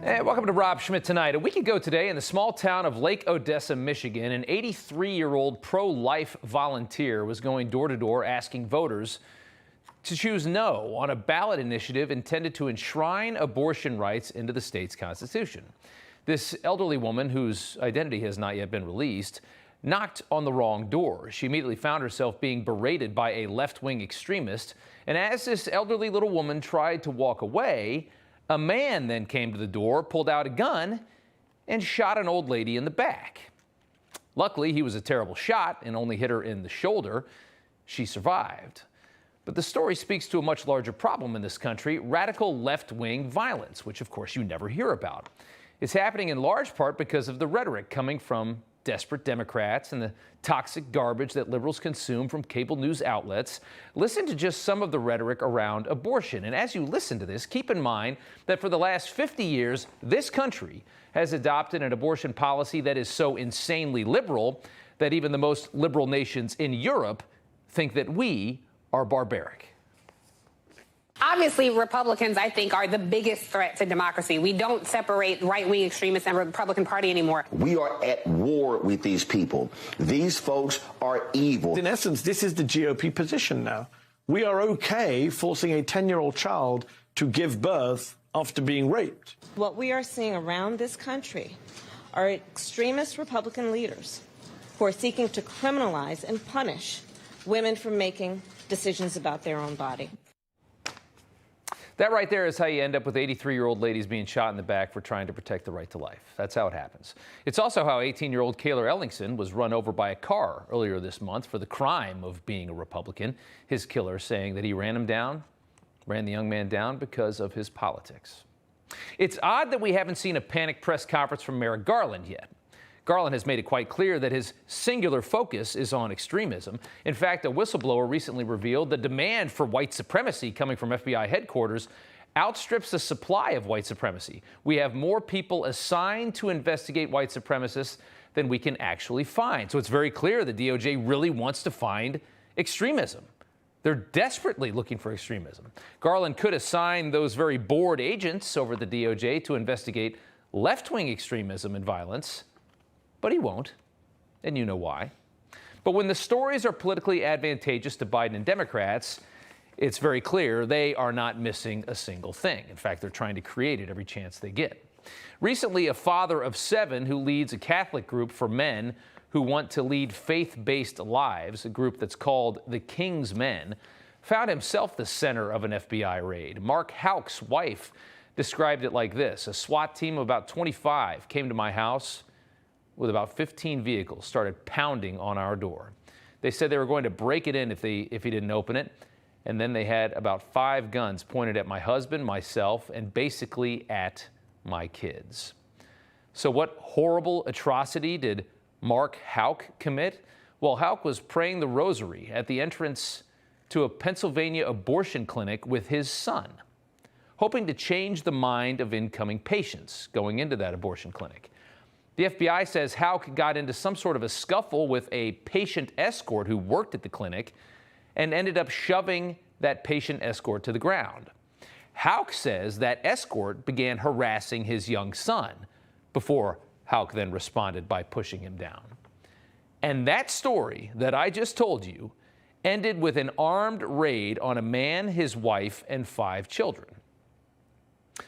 Hey, welcome to Rob Schmitt Tonight. A week ago today, in the small town of Lake Odessa, Michigan, an 83-year-old pro-life volunteer was going door to door asking voters to choose no on a ballot initiative intended to enshrine abortion rights into the state's constitution. This elderly woman, whose identity has not yet been released, knocked on the wrong door. She immediately found herself being berated by a left-wing extremist, and as this elderly little woman tried to walk away, a man then came to the door, pulled out a gun, and shot an old lady in the back. Luckily, he was a terrible shot and only hit her in the shoulder. She survived. But the story speaks to a much larger problem in this country: radical left-wing violence, which of course you never hear about. It's happening in large part because of the rhetoric coming from desperate Democrats and the toxic garbage that liberals consume from cable news outlets. Listen to just some of the rhetoric around abortion. And as you listen to this, keep in mind that for the last 50 years, this country has adopted an abortion policy that is so insanely liberal that even the most liberal nations in Europe think that we are barbaric. Obviously, Republicans, I think, are the biggest threat to democracy. We don't separate right-wing extremists and Republican Party anymore. We are at war with these people. These folks are evil. In essence, this is the GOP position now. We are okay forcing a 10-year-old child to give birth after being raped. What we are seeing around this country are extremist Republican leaders who are seeking to criminalize and punish women for making decisions about their own body. That right there is how you end up with 83-year-old ladies being shot in the back for trying to protect the right to life. That's how it happens. It's also how 18-year-old Kaylor Ellingson was run over by a car earlier this month for the crime of being a Republican. His killer saying that he ran the young man down because of his politics. It's odd that we haven't seen a panic press conference from Merrick Garland yet. Garland has made it quite clear that his singular focus is on extremism. In fact, a whistleblower recently revealed the demand for white supremacy coming from FBI headquarters outstrips the supply of white supremacy. We have more people assigned to investigate white supremacists than we can actually find. So it's very clear the DOJ really wants to find extremism. They're desperately looking for extremism. Garland could assign those very bored agents over the DOJ to investigate left-wing extremism and violence, but he won't, and you know why. But when the stories are politically advantageous to Biden and Democrats, it's very clear they are not missing a single thing. In fact, they're trying to create it every chance they get. Recently, a father of 7 who leads a Catholic group for men who want to lead faith-based lives, a group that's called the King's Men, found himself the center of an FBI raid. Mark Houck's wife described it like this: a SWAT team of about 25 came to my house with about 15 vehicles, started pounding on our door. They said they were going to break it in if he didn't open it, and then they had about 5 guns pointed at my husband, myself, and basically at my kids. So what horrible atrocity did Mark Houck commit? Well, Houck was praying the rosary at the entrance to a Pennsylvania abortion clinic with his son, hoping to change the mind of incoming patients going into that abortion clinic. The FBI says Houck got into some sort of a scuffle with a patient escort who worked at the clinic and ended up shoving that patient escort to the ground. Houck says that escort began harassing his young son before Houck then responded by pushing him down. And that story that I just told you ended with an armed raid on a man, his wife, and 5 children.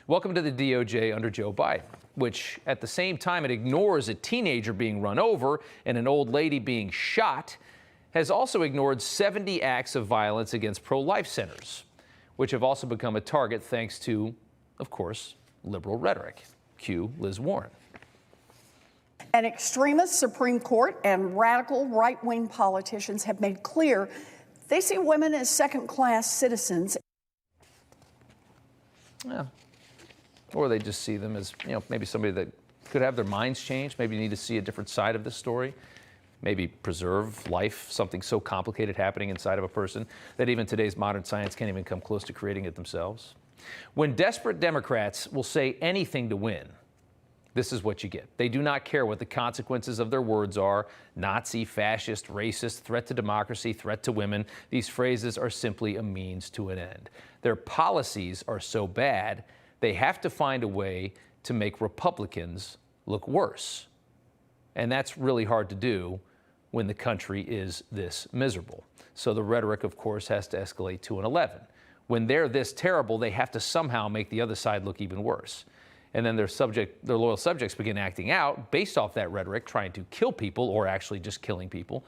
Welcome to the DOJ under Joe Biden, which at the same time it ignores a teenager being run over and an old lady being shot, has also ignored 70 acts of violence against pro-life centers, which have also become a target thanks to, of course, liberal rhetoric. Cue Liz Warren. An extremist Supreme Court and radical right-wing politicians have made clear they see women as second-class citizens. Yeah. Or they just see them as, maybe somebody that could have their minds changed. Maybe you need to see a different side of this story. Maybe preserve life, something so complicated happening inside of a person that even today's modern science can't even come close to creating it themselves. When desperate Democrats will say anything to win, this is what you get. They do not care what the consequences of their words are: Nazi, fascist, racist, threat to democracy, threat to women. These phrases are simply a means to an end. Their policies are so bad, they have to find a way to make Republicans look worse. And that's really hard to do when the country is this miserable. So the rhetoric, of course, has to escalate to an 11. When they're this terrible, they have to somehow make the other side look even worse. And then their loyal subjects begin acting out based off that rhetoric, trying to kill people or actually just killing people.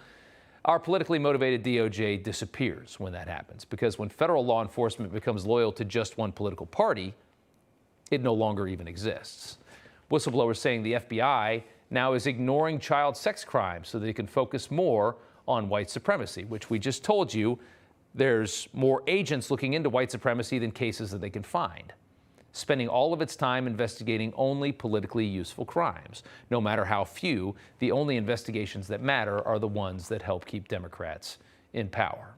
Our politically motivated DOJ disappears when that happens, because when federal law enforcement becomes loyal to just one political party, it no longer even exists. Whistleblowers saying the FBI now is ignoring child sex crimes so they can focus more on white supremacy, which we just told you there's more agents looking into white supremacy than cases that they can find. Spending all of its time investigating only politically useful crimes. No matter how few, the only investigations that matter are the ones that help keep Democrats in power.